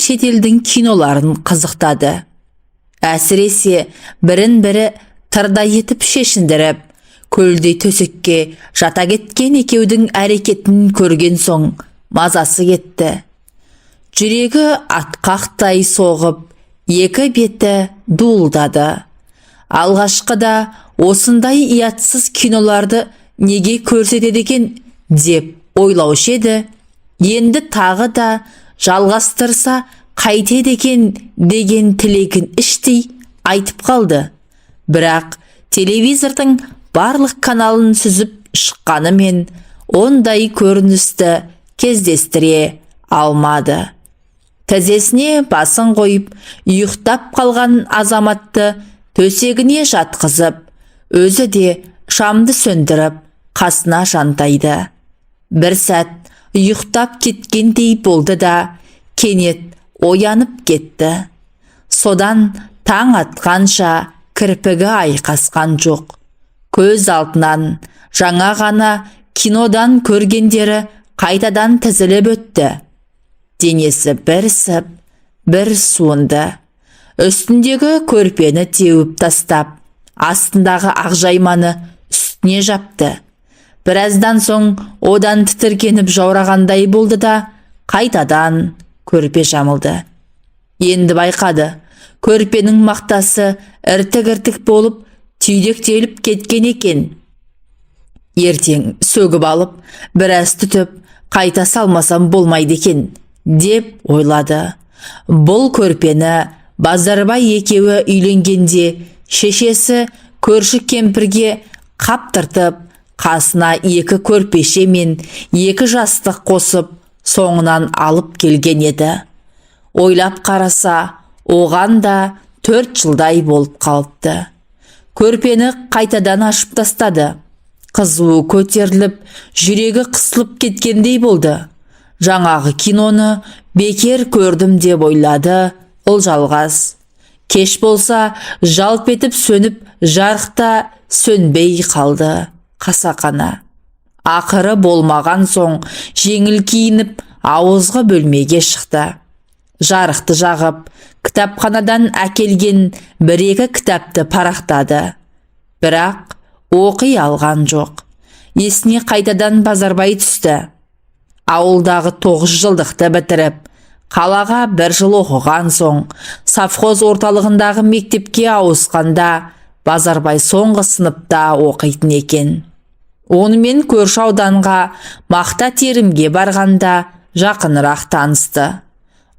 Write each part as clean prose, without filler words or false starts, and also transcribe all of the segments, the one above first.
шетелдің киноларын қызықтады. Әсіресе бірін-бірі тырдай етіп шешіндіріп, көлдей төсекке жата кеткен екеудің әрекетін көрген соң мазасы кетті. Жүрегі атқақтай соғып, екі беті дуылдады. Алғашқыда осындай иятсыз киноларды неге көрсетеді екен деп ойлаушы еді. Енді тағы да жалғастырса қайтеді екен деген тілегін іштей айтып қалды. Бірақ телевизордың барлық каналын сүзіп шыққанымен ондай көріністі кездестіре алмады. Тізесіне басын қойып, ұйықтап қалған азаматты төсегіне жатқызып, өзі де шамды сөндіріп, қасына жантайды. Бір сәт ұйықтап кеткендей болды да, кенет оянып кетті. Содан таң атқанша кірпігі айқасқан жоқ. Көз алтынан жаңа ғана кинодан көргендері қайтадан тізіліп өтті. Денесі бір сып, бір суынды. Үстіндегі көрпені теуіп тастап, астындағы ақжайманы үстіне жапты. Біраздан соң одан тітіркеніп жаурағандай болды да, қайтадан көрпе жамылды. Енді байқады, көрпенің мақтасы іртік-іртік болып, түйдектеліп кеткен екен. Ертең сөгіп алып, біраз түтіп, қайта салмасам болмайды екен, деп ойлады. Бұл көрпені Базарбай екеуі үйленгенде шешесі көрші кемпірге қаптыртып, қасына екі көрпеше мен екі жастық қосып, соңынан алып келген еді. Ойлап қараса, оған да 4 жылдай болып қалыпты. Көрпені қайтадан ашып тастады. Қызуы көтеріліп, жүрегі қысылып кеткендей болды. Жаңағы киноны бекер көрдім деп ойлады Ұлжалғас. Кеш болса, жалп етіп сөніп, жарықта сөнбей қалды қасақана. Ақыры болмаған соң жеңіл киініп, ауызғы бөлмеге шықты. Жарықты жағып, кітапханадан әкелген бір-екі кітапты парақтады. Бірақ оқи алған жоқ. Есіне қайтадан Базарбай түсті. Ауылдағы 9 жылдықты бітіріп, қалаға 1 жыл оқыған соң, совхоз орталығындағы мектепке ауысқанда, Базарбай соңғы сыныпта оқитын екен. Онымен көрші ауданға мақта терімге барғанда жақынырақ танысты.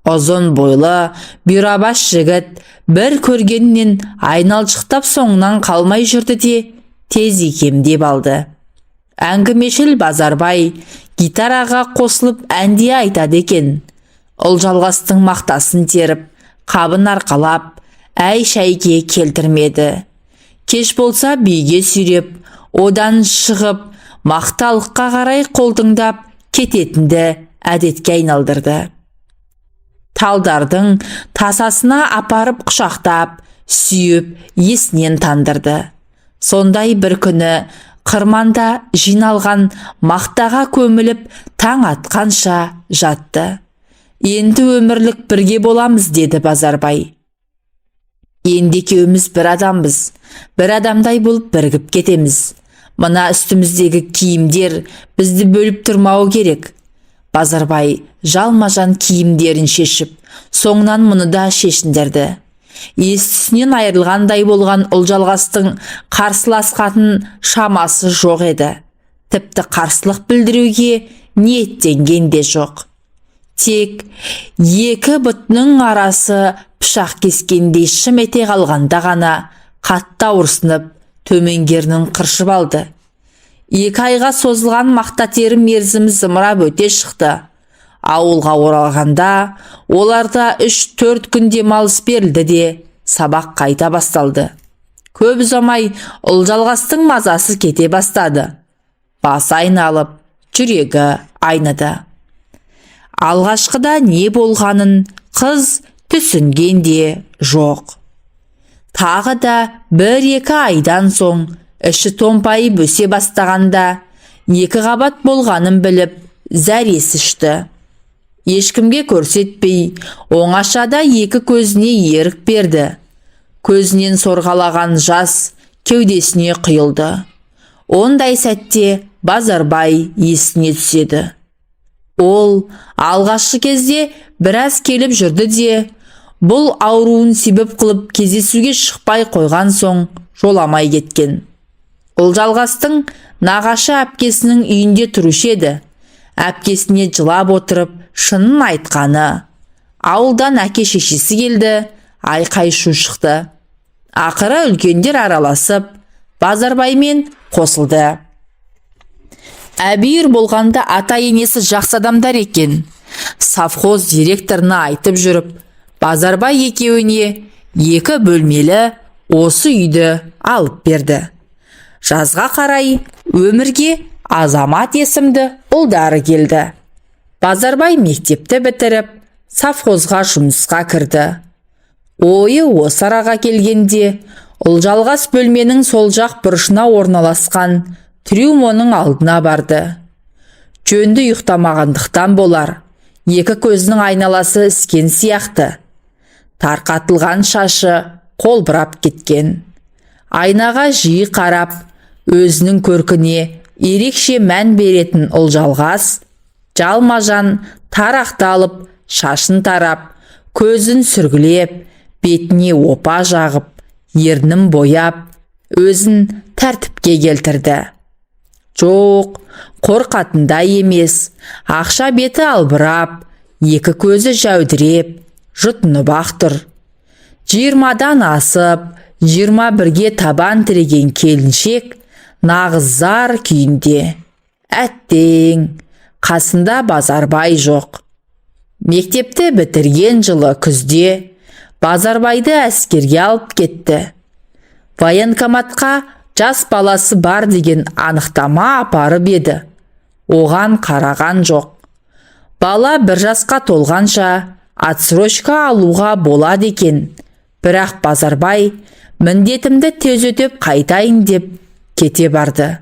Ұзын бойлы, бұйрабас жігіт бір көргеннен айналшықтап соңынан қалмай жүрді де, тез икемдеп алды. Әңгімешіл Базарбай гитараға қосылып әнде айтады екен. Ұлжалғастың мақтасын теріп, қабын арқалап, әй-шәйге келтірмеді. Кеш болса биге сүйреп, одан шығып, мақталыққа қарай қолтыңдап кететінді әдетке айналдырды. Талдардың тасасына апарып құшақтап, сүйіп, есінен тандырды. Сондай бір күні қырманда жиналған мақтаға көміліп, таң атқанша жатты. Енді өмірлік бірге боламыз, деді Базарбай. Енді екеуміз бір адамбыз, бір адамдай болып біргіп кетеміз. Мына үстіміздегі киімдер бізді бөліп тұрмауы керек. Базарбай жалма-жан киімдерін шешіп, соңынан мұны да шешіндірді. Естісінен айырылғандай болған Ұлжалғастың қарсыласқатын шамасы жоқ еді. Тіпті қарсылық білдіруге ниеттенген де жоқ. Тек екі бұтының арасы пышақ кескендей шым ете қалғанда ғана қатты ауырсынып, төменгерінің қыршып алды. 2 айға созылған мақта терім мерзімі зымырап өте шықты. Ауылға оралғанда оларда 3-4 күн демалыс берілді де сабақ қайта басталды. Көп ұзамай Ұлжалғастың мазасы кете бастады. Басы айналып, жүрегі айныды. Алғашқыда не болғанын қыз түсінген де жоқ. Тағы да 1-2 айдан соң іші томпайып өсе бастағанда 2 қабат болғанын біліп зәресі ұшты. ешкімге көрсетпей, оңашада екі көзіне ерік берді. Көзінен сорғалаған жас кеудесіне құйылды. Ондай сәтте Базарбай есіне түседі. Ол алғашқы кезде біраз келіп жүрді де, бұл ауруын себеп қылып кездесуге шықпай қойған соң жоламай кеткен. Ұлжалғастың нағашы әпкесінің үйінде тұрушы еді. Әпкесіне жылап отырып шынын айтқаны. Ауылдан әке шешесі келді, айқай шу шықты. Ақыры үлкендер араласып, Базарбаймен қосылды. Әбүйір болғанда ата-енесі жақсы адамдар екен. Совхоз директорына айтып жүріп, Базарбай екеуіне 2 бөлмелі осы үйді алып берді. Жазға қарай өмірге Азамат есімді ұлдары келді. Базарбай мектепті бітіріп, совхозға жұмысқа кірді. Ойы осы араға келгенде, Ұлжалғас бөлменің сол жақ бұрышына орналасқан трюмоның алдына барды. Жөнді ұйықтамағандықтан болар, 2 көзінің айналасы іскен сияқты. Тарқатылған шашы қолбырап кеткен. Айнаға жиі қарап, өзінің көркіне ерекше мән беретін Ұлжалғас, жалмажан тарақталып, шашын тарап, көзін сүргілеп, бетіне опа жағып, ернін бояп, өзін тәртіпке келтірді. Жоқ, қорқатындай емес, ақша беті албырап, 2 көзі жәудіреп, жұтынып ақ тұр. 20-дан асып, 21-ге табан тіреген келіншек нағыз зар күйінде. Әттең, қасында Базарбай жоқ. Мектепті бітірген жылы күзде Базарбайды әскерге алып кетті. Военкоматқа жас баласы бар деген анықтама апарып еді. Оған қараған жоқ. Бала 1 жасқа толғанша отсрочка алуға болады екен. Бірақ Базарбай міндетімді тез өтеп қайтайын деп кете барды.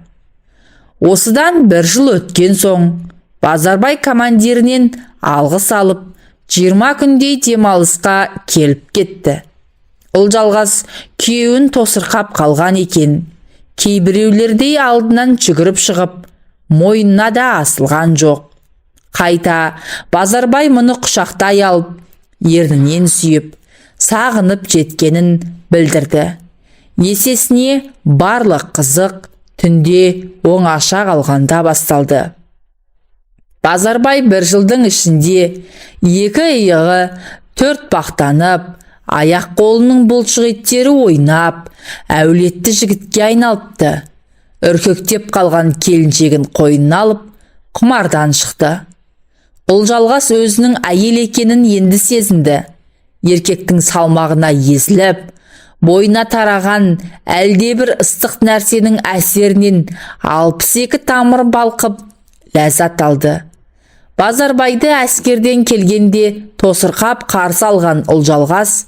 Осыдан 1 жыл өткен соң Базарбай командирінен алғыс алып, 20 күндей демалысқа келіп кетті. Ұлжалғас күйеуін тосырқап қалған екен. Кейбіреулердей алдынан жүгіріп шығып, мойнына да асылған жоқ. Қайта Базарбай мұны құшақтай алып, ернінен сүйіп, сағынып жеткенін білдірді. Есесіне барлық қызық түнде оңаша қалғанда басталды. Базарбай 1 жылдың ішінде 2 иығы 4 бақтанып, аяқ қолының бұлшық еттері ойнап, әулетті жігітке айналыпты. Үркектеп қалған келіншегін қойнына алып, құмардан шықты. Ұлжалғас өзінің әйел екенін енді сезінді. Еркектің салмағына езіліп, бойына тараған әлдебір ыстық нәрсенің әсерінен 62 тамыр балқып, ләззат алды. Базарбайды әскерден келгенде тосырқап қарсы алған Ұлжалғас,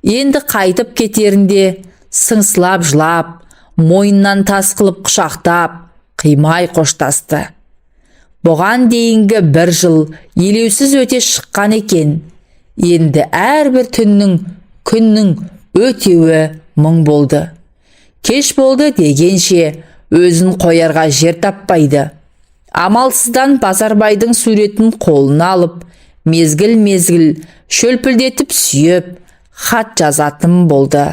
енді қайтып кетерінде сыңсылап жылап, мойнынан тас қылып құшақтап, қимай қоштасты. Бұған дейінгі 1 жыл елеусіз өте шыққан екен. Енді әрбір түннің, күннің өтеуі мұң болды. Кеш болды дегенше өзін қоярға жер таппайды. Амалсыздан Базарбайдың суретін қолына алып, мезгіл-мезгіл шөлпілдетіп сүйіп, хат жазатын болды.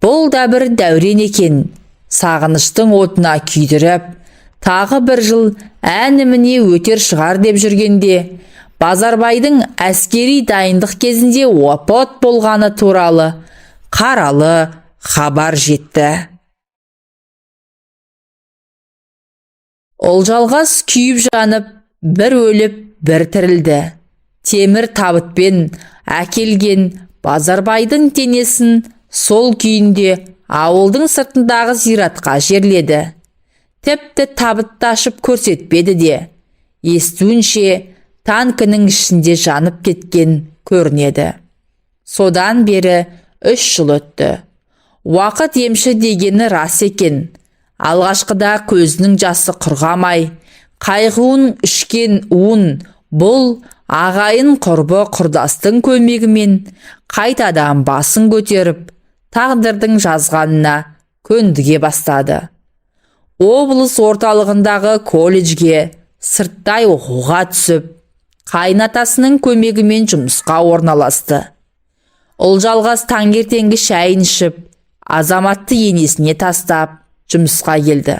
Бұл да бір дәурен екен. Сағыныштың отына күйдіріп, тағы 1 жыл әніміне өтер шығар деп жүргенде, Базарбайдың әскери дайындық кезінде опат болғаны туралы қаралы хабар жетті. Ұлжалғас күйіп жанып, бір өліп, бір тірілді. Темір табытпен әкелген Базарбайдың денесін сол күйінде ауылдың сыртындағы зиратқа жерледі. Тіпті табытты ашып көрсетпеді де. Естуінше танкінің ішінде жанып кеткен көрінеді. Содан бері 3 жыл өтті. Уақыт емші дегені рас екен. Алғашқыда көзінің жасы құрғамай, қайғуын ішкен уын бұл ағайын құрбы құрдастың көмегімен қайтадан басын көтеріп, тағдырдың жазғанына көндіге бастады. Облыс орталығындағы колледжге сырттай оқуға түсіп, қайнатасының көмегімен жұмысқа орналасты. Ұлжалғас таңертеңгі шайын ішіп, Азаматты енесіне тастап, жұмысқа келді.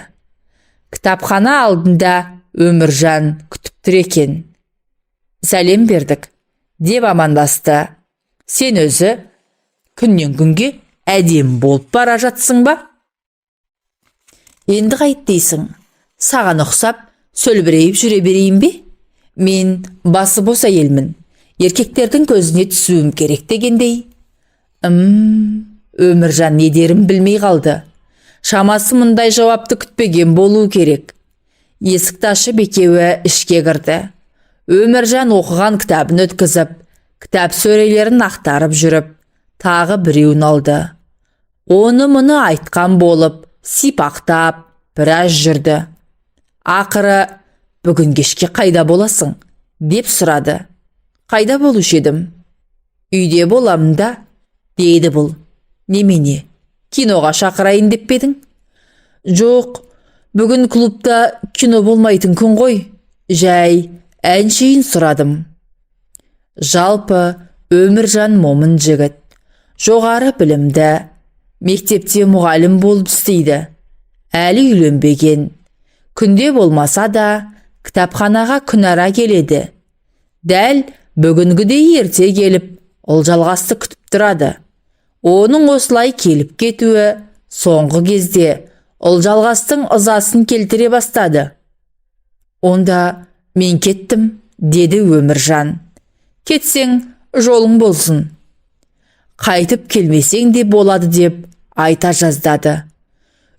Кітапхана алдында Өміржан күтіп тұр екен. Сәлем бердік, деп амандасты. Сен өзі күннен күнге әдем болып бара жатсың ба? Енді қайт дейсің? Саған ұқсап, сөлбірейіп жүре берейін бе? Мен басы бос әйелмін. Еркектердің көзіне түсуім керек дегендей. Өміржан не дерін білмей қалды. Шамасы мұндай жауапты күтпеген болу керек. Есікті ашып екеуі ішке кірді. Өміржан оқыған кітабын өткізіп, кітап сөрелерін ақтарып жүріп, тағы біреуін алды. Оны мұны айтқан болып, сипақтап, біраз жүрді. Ақыры, бүгін кешке қайда боласың? Деп сұрады. Қайда болушы едім? Үйде боламын да, дейді бұл. Немене, киноға шақырайын деп педің? Жоқ, бүгін клубта кино болмайтын күн ғой. Жай, әншейін сұрадым. Жалпы, Өміржан момын жігіт. Жоғары білімді, мектепте мұғалім болып істейді. Әлі үйленбеген. Күнде болмаса да, кітапханаға күнара келеді. Дәл бүгінгідей ерте келіп, Ұлжалғасты күтіп тұрады. Оның осылай келіп кетуі соңғы кезде Ұлжалғастың ызасын келтіре бастады. Онда мен кеттім, деді Өміржан. Кетсең, жолың болсын. Қайтып келмесең де болады деп айта жаздады.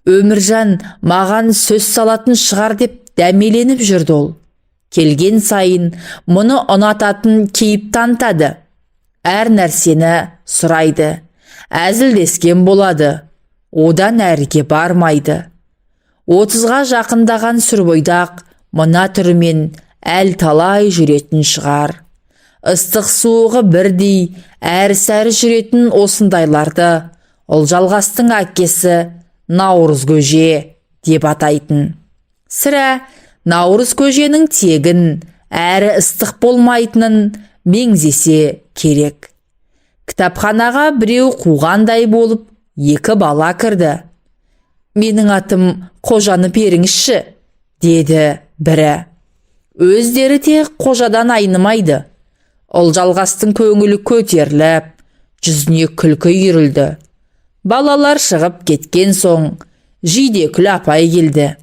Өміржан маған сөз салатын шығар деп дәмеленіп жүрді ол. Келген сайын мұны ұнататын кейіп танытады. Әр нәрсені сұрайды. Әзілдескен болады. Одан әріге бармайды. 30-ға жақындаған сүрбойдақ мына түрімен әл талай жүретін шығар. Ыстық суығы бірдей әрі-сәрі жүретін осындайларды Ұлжалғастың әкесі Наурыз көже деп атайтын. Сірә Наурыз көженің тегін әрі ыстық болмайтынын меңзесе керек. Кітапханаға біреу қуғандай болып, екі бала кірді. Менің атым Қожаны беріңізші, деді бірі. Өздері те қожадан айнымайды. Ұлжалғастың көңілі көтеріліп, жүзіне күлкі үйірілді. Балалар шығып кеткен соң, Жидекүл апай келді.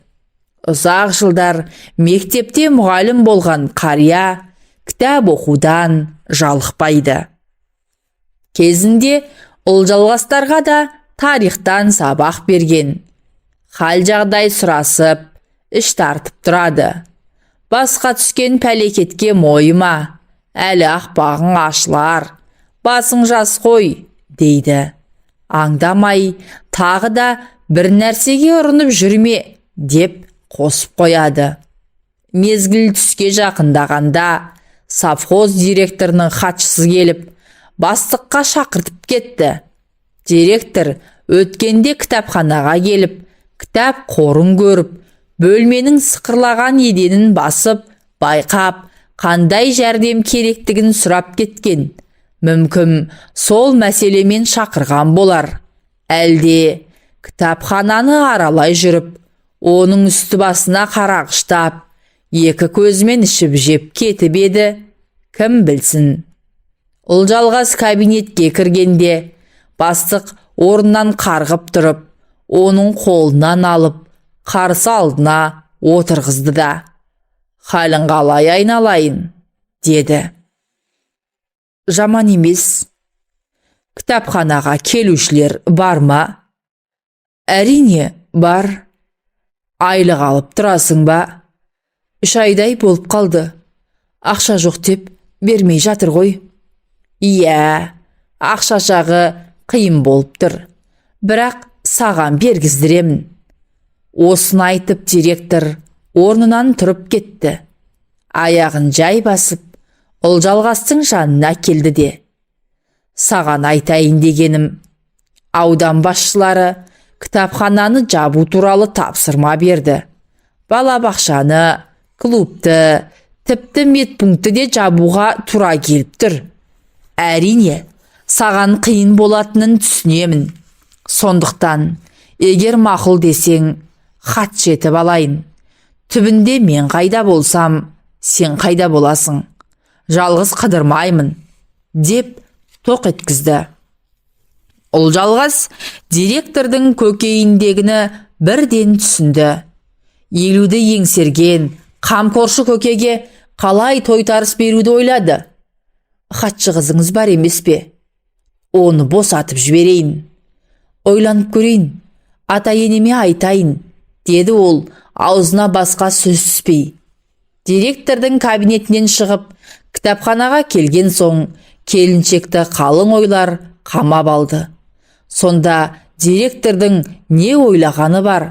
Ұзақ жылдар мектепте мұғалім болған қария кітап оқудан жалықпайды. Кезінде Ұлжалғастарға да тарихтан сабақ берген. Хал жағдай сұрасып, іш тартып тұрады. Басқа түскен пәлекетке мойыма, әлі ақпағың ашылар, басың жас қой, дейді. Аңдамай, тағы да бір нәрсеге ұрынып жүрме, деп қосып қояды. Мезгіл түске жақындағанда, совхоз директорының хатшысы келіп, бастыққа шақыртып кетті. Директор өткенде кітапханаға келіп, кітап қорын көріп, бөлменің сықырлаған еденін басып, байқап, қандай жәрдем керектігін сұрап кеткен. Мүмкін сол мәселемен шақырған болар. Әлде кітапхананы аралай жүріп, оның үсті басына қарағыштап, екі көзімен ішіп жеп кетіп еді, кім білсін. Ұлжалғас кабинетке кіргенде, бастық орнынан қарғып тұрып, оның қолынан алып, қарсы алдына отырғызды да. Халің қалай айналайын, деді. Жаман емес. Кітапханаға келушілер бар ма? Әрине, бар. Айлық алып тұрасың ба? 3 айдай болып қалды. Ақша жоқ деп бермей жатыр ғой. Иә, ақша жағы қиын болып тұр. Бірақ саған бергіздіремін. Осыны айтып директор орнынан тұрып кетті. Аяғын жай басып, Олжалғастың жанына келді де: «Саған айтайын дегенім, аудан басшылары кітапхананы жабу туралы тапсырма берді. Балабақшаны, клубты, тіпті медпунктті де жабуға тура келіп тұр. Әрине, саған қиын болатынын түсінемін. Сондықтан, егер мақұл десең, хат жетіп алайын. Түбінде мен қайда болсам, сен қайда боласың. Жалғыз қыдырмаймын», деп тоқ еткізді. Олжалғас директордың көкейіндегіні бірден түсінді. Елуді еңсерген қамқоршы көкеге қалай тойтарыс беруді ойлады. «Хатшы қызыңыз бар емес пе? Оны босатып жіберейін. Ойланып көрейін, ата-енеме айтайын», деді ол аузына басқа сөз түспей. Директордың кабинетінен шығып, кітапханаға келген соң, келіншекті қалың ойлар қамап алды. Сонда директордың не ойлағаны бар?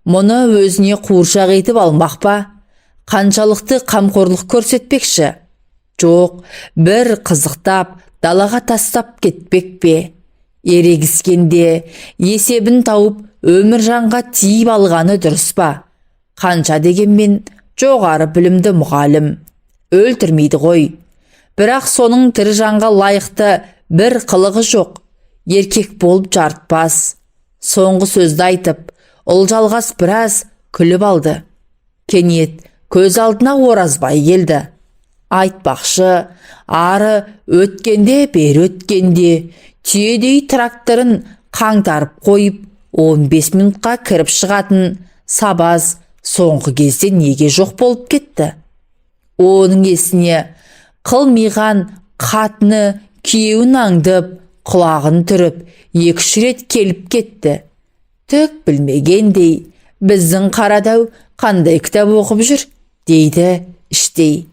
Мұны өзіне қуыршақ етіп алмақ па? Қаншалықты қамқорлық көрсетпекші? Жоқ, бір қызықтап, далаға тастап кетпек пе? Ерегіскенде есебін тауып өміржанға тиіп алғаны дұрыс па? Қанша дегенмен жоғары білімді мұғалім өлтірмейді ғой. Бірақ соның тірі жанға лайықты бір қылығы жоқ. Еркек болып жарытпас. Соңғы сөзді айтып, Олжалғас біраз күліп алды. Кенет көз алдына Оразбай келді. Айтпақшы, ары өткенде бер өткенде түйедей тракторын қаңтарып қойып 15 минутқа кіріп шығатын сабаз соңғы кезде неге жоқ болып кетті? Оның есіне қылмиған қатыны күйеуін аңдып, құлағын түріп, 2-3 рет келіп кетті. Түк білмегендей, біздің Қарадау қандай кітап оқып жүр, дейді іштей.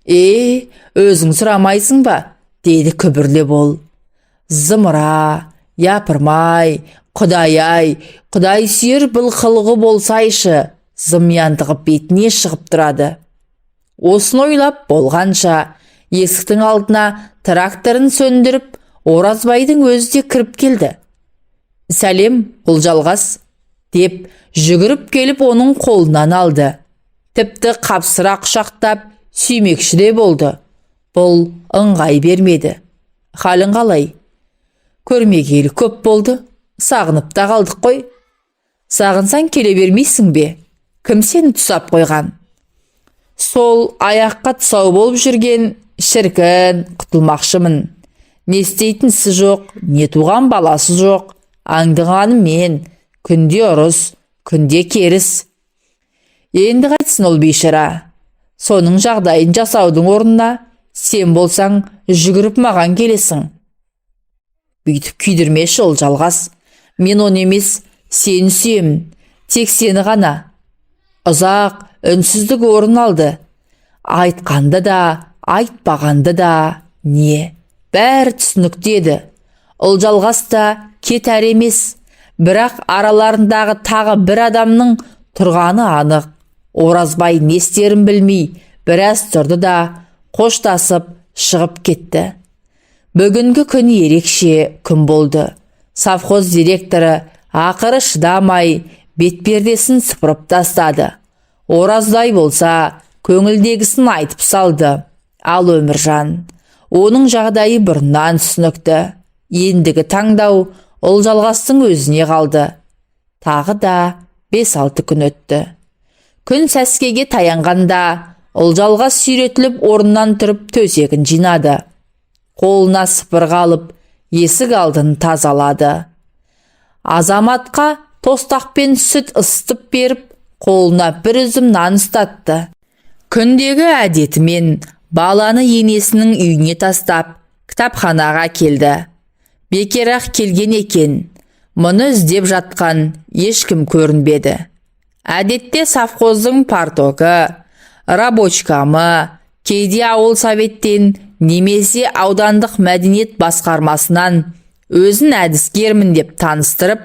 Өзің сұрамайсың ба? Дейді күбірлеп ол. Зымыра, япырмай, Құдай-ай, Құдай сүйер бұл қылығы болсайшы, зымияндығы бетіне шығып тұрады. Осын ойлап болғанша, есіктің алдына тракторын сөндіріп, Оразбайдың өзі де кіріп келді. «Сәлем, Олжалғас», деп жүгіріп келіп оның қолынан алды. Тіпті қапсыра құшақтап сүймекші де болды. Бұл ыңғай бермеді. «Халің қалай?» «Көрмегелі көп болды, сағынып та қалдық қой». «Сағынсаң келе бермейсің бе? Кім сені тұсап қойған?» «Сол аяққа тұсау болып жүрген шіркін құтылмақшымын. Не істейтінсі жоқ, не туған баласы жоқ. Аңдығаны мен, күнде ұрыс, күнде керіс. Енді қайтсын ол бейшара. Соның жағдайын жасаудың орнына сен болсаң жүгіріп маған келесің. Бүйтіп күйдірмеші Олжалғас. Мен оны емес, сені сүйемін. Тек сені ғана». Ұзақ үнсіздік орын алды. Айтқанды да, айтпағанды да, не? Бәрі түсінікті еді. Олжалғас та кетер емес, бірақ араларындағы тағы бір адамның тұрғаны анық. Оразбай не істерін білмей, біраз тұрды да қоштасып шығып кетті. Бүгінгі күн ерекше күн болды. Совхоз директоры ақыры шыдамай бетпердесін сыпырып тастады. Оразбай болса көңілдегісін айтып салды. Ал Өміржан, оның жағдайы бұрыннан түсінікті. Ендігі таңдау Олжалғастың өзіне қалды. Тағы да 5-6 күн өтті. Күн сәскеге таянғанда Олжалғас сүйретіліп орнынан тұрып төсегін жинады. Қолына сыпырғы алып, есік алдын тазалады. Азаматқа тостақпен сүт ысытып беріп, қолына бір үзім нан ұстатты. Күндегі әдетімен баланы енесінің үйіне тастап, кітапханаға келді. Бекерақ келген екен. Мұны іздеп жатқан ешкім көрінбеді. Әдетте совхоздың партогы, рабочкамы, кейде ауыл советтен немесе аудандық мәдениет басқармасынан өзін әдіскермін деп таныстырып,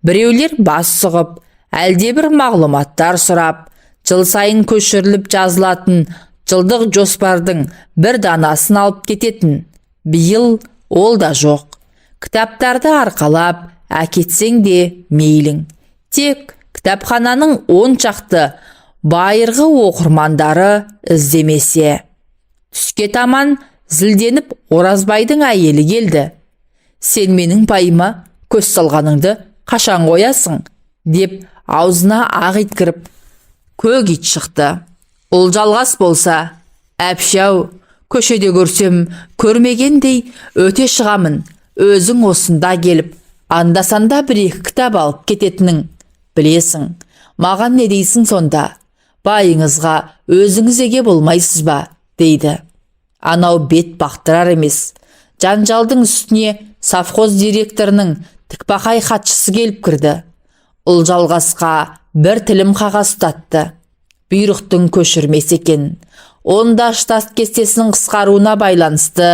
біреулер бас сұғып, әлде бір мағлұматтар сұрап, жыл сайын көшіріліп жазылатын жылдық жоспардың бір данасын алып кететін. Биыл ол да жоқ. Кітаптарды арқалап әкетсең де мейлің. Тек кітапхананың 10 шақты байырғы оқырмандары іздемесе. Түске таман зілденіп Оразбайдың әйелі келді. Сен менің пайыма көз салғаныңды қашан қоясың? Деп аузына ақ ит кіріп, көк ит шықты. Ұлжалғас болса, әпшәу, көшеде көрсем көрмегендей өте шығамын. Өзің осында келіп, анда-санда бір-екі кітап алып кететінің. Білесің, маған не дейсің сонда? Байыңызға өзіңіз еге болмайсыз ба? Дейді. Анау бет бақтырар емес. Жанжалдың үстіне совхоз директорының тікбақай хатшысы келіп кірді. Ұлжалғасқа бір тілім қағаз ұстатты. Бұйрықтың көшірмесі екен. Онда штат кестесінің қысқаруына байланысты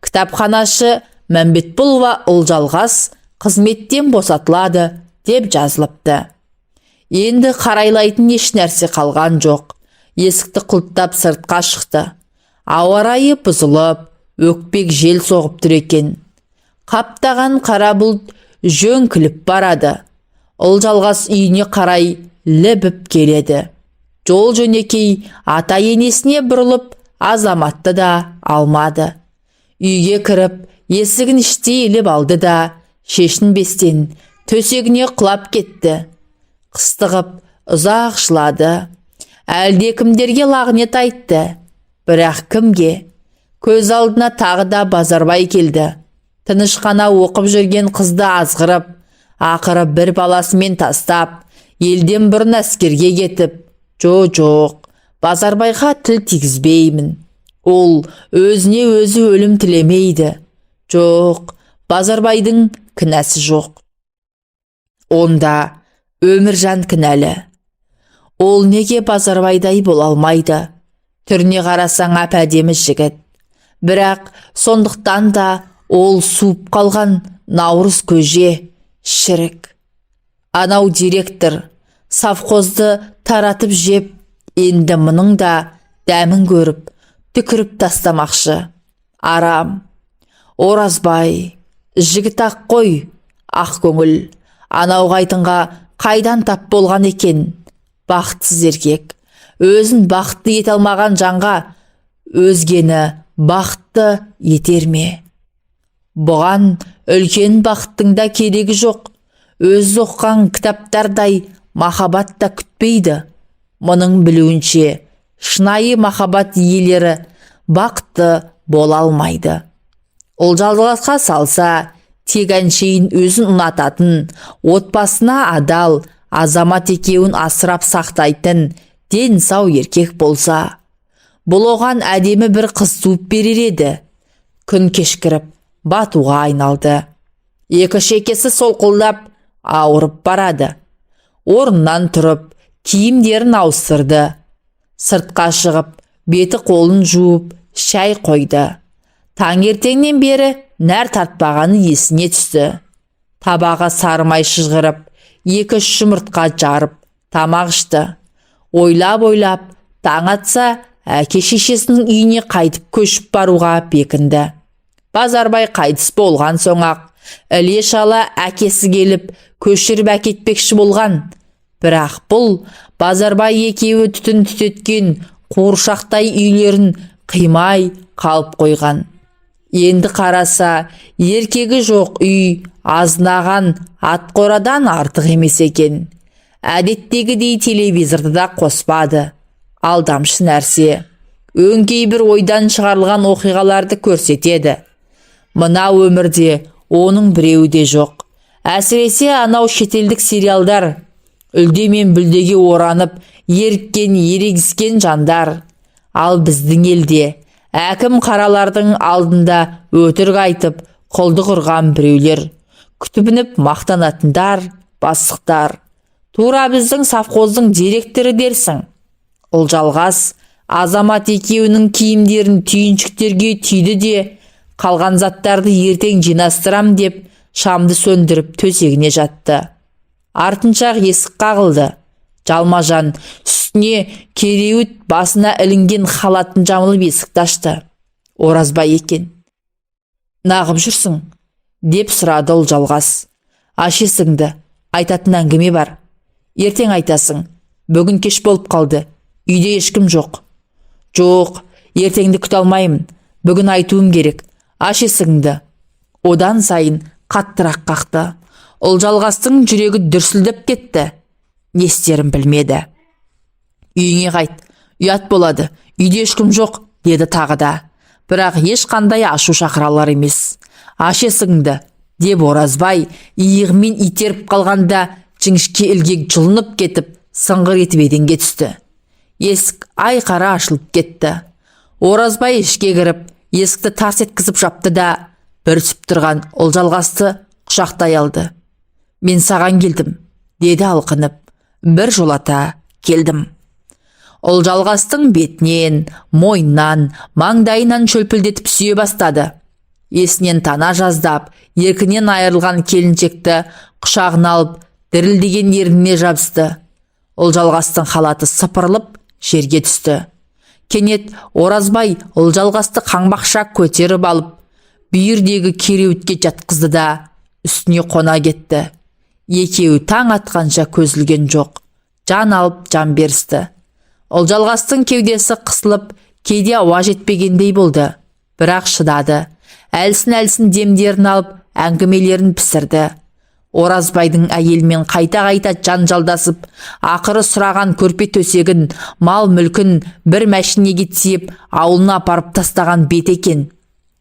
кітапханашы Мәмбетбұлова Ұлжалғас қызметтен босатылады деп жазылыпты. Енді қарайлайтын еш нәрсе қалған жоқ. Есікті құлттап сыртқа шықты. Ауа райы бұзылып, өкпек жел соғып тұр екен. Қаптаған қара бұлт жөн кіліп барады. Ұлжалғас үйіне қарай лебіп келеді. Жол жөнекей ата енесіне бұрылып, азаматты да алмады. Үйге кіріп, есігін іштей еліп алды да, шешінбестен төсегіне құлап кетті. Қыстығып ұзақ жылады. Әлде кімдерге лағнет айтты. Бірақ кімге? Көз алдына тағы да Базарбай келді. Тыныш қана оқып жүрген қызды азғырып, ақыры бір баласымен тастап, елден бұрын әскерге кетіп, жоқ, Базарбайға тіл тигізбеймін. Ол өзіне өзі өлім тілемейді. Жоқ, Базарбайдың кінәсі жоқ. Онда Өміржан кінәлі. Ол неге Базарбайдай бола алмайды? Түріне қарасаң әп-әдемі жігіт. Бірақ сондықтан да ол суып қалған наурыз көже, шірік. Анау директор совхозды таратып жеп, енді мұның да дәмін көріп, түкіріп тастамақшы. Арам. Оразбай, жігіт ақ қой, ақ көңіл. Анау қайтынға қайдан тап болған екен? Бақытсыз еркек. Өзін бақытты ете алмаған жанға өзгені бақытты етер ме? Бұған үлкен бақыттың да керегі жоқ. Өз оққан кітаптардай махаббат та күтпейді. Мұның білуінше, шынайы махаббат иелері бақытты бола алмайды. Ұлжалғасқа салса, тек әншейін өзін ұнататын, отбасына адал, азамат екеуін асырап сақтайтын ден сау еркек болса, бұл оған әдемі бір қыз туып берер еді. Күн кешкіріп, батуға айналды. Екі шекесі солқылдап, ауырып барады. Орнынан тұрып, киімдерін ауыстырды. Сыртқа шығып, беті қолын жуып, шай қойды. Таңертеңнен бері нәр тартпағаны есіне түсті. Табаға сарымай шыжғырып, 2-3 жұмыртқа жарып, тамақ ішті. Ойлап, таң атса, әке шешесінің үйіне қайтып көшіп баруға бекінді. Базарбай қайтыс болған соң-ақ, іле-шала әкесі келіп, көшіріп әкетпекші болған. Бірақ бұл Базарбай екеуі түтін түтеткен қуыршақтай үйлерін қимай қалып қойған. Енді қараса, еркегі жоқ үй азынаған ат қорадан артық емес екен. Әдеттегідей телевизорды да қоспады. Алдамшы нәрсе. Өңкей бір ойдан шығарылған оқиғаларды көрсетеді. Мына өмірде оның біреуі де жоқ. Әсіресе анау шетелдік сериалдар. Үлде мен бүлдеге оранып, еріккен, ерегіскен жандар. Ал біздің елде әкім қаралардың алдында өтірік айтып, құлдық ұрған біреулер. Күтібініп мақтанатындар, бастықтар. Тура біздің совхоздың директоры дерсің. Ұлжалғас азамат екеуінің киімдерін түйіншіктерге түйді де, қалған заттарды ертең жинастырам деп, шамды сөндіріп төсегіне жатты. Артыншақ есік қағылды. Жалмажан үстіне кереует басына ілінген халатын жамылып есікті ашты. Оразбай екен. «Нағып жүрсің?» деп сұрады Олжалғас. «Ашесіңді, айтатын әңгіме бар. Ертең айтасың. Бүгін кеш болып қалды. Үйде ешкім жоқ». «Жоқ, ертеңді күте алмаймын. Бүгін айтуым керек. Ашесіңді». Одан сайын қаттырақ қақты. Олжалғастың жүрегі дүрсілдеп кетті. Не істерін білмеді. «Үйіңе қайт. Ұят болады. Үйде ешкім жоқ», деді тағы да. Бірақ ешқандай ашу шақыралар емес. «Ашесіңді», деп Оразбай иығымен итеріп қалғанда жіңішке ілгек жұлынып кетіп, сыңғыр етіп еденге түсті. Есік айқара ашылып кетті. Оразбай ішке кіріп, есікті тарс еткізіп жапты да, бүрісіп тұрған Олжалғасты құшақтай алды. «Мен саған келдім», деді алқынып. «Бір жолата келдім». Олжалғастың бетінен, мойнынан, маңдайынан шөлпілдетіп сүйе бастады. Есінен тана жаздап, еркінен айырылған келіншекті құшағына алып, дірілдеген ерніне жабысты. Олжалғастың халаты сыпырылып, жерге түсті. Кенет Оразбай Олжалғасты қаңбақша көтеріп алып, бүйірдегі кереуетке жатқызды да, үстіне қона кетті. Екеуі таң атқанша көзілген жоқ. Жан алып жан берісті. Олжалғастың кеудесі қысылып, кейде ауа жетпегендей болды. Бірақ шыдады. Әлсін демдерін алып, әңгімелерін пісірді. Оразбайдың әйелмен қайта-қайта жанжалдасып, ақыры сұраған көрпе төсегін, мал мүлкін бір мәшинеге тиеп, ауылына апарып тастаған бет екен.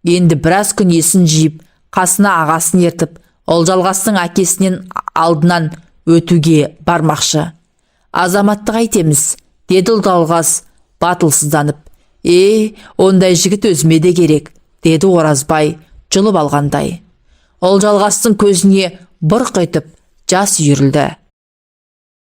Енді біраз күн есін жиып, қасына ағасын ертіп, Олжалғастың әкесінен алдынан өтуге бармақшы. «Азаматтық айтеміз», деді Олжалғас батылсызданып. Ондай жігіт өзіме де керек», деді Оразбай жұлып алғандай. Олжалғастың көзіне бұрқ етіп жас үйірілді.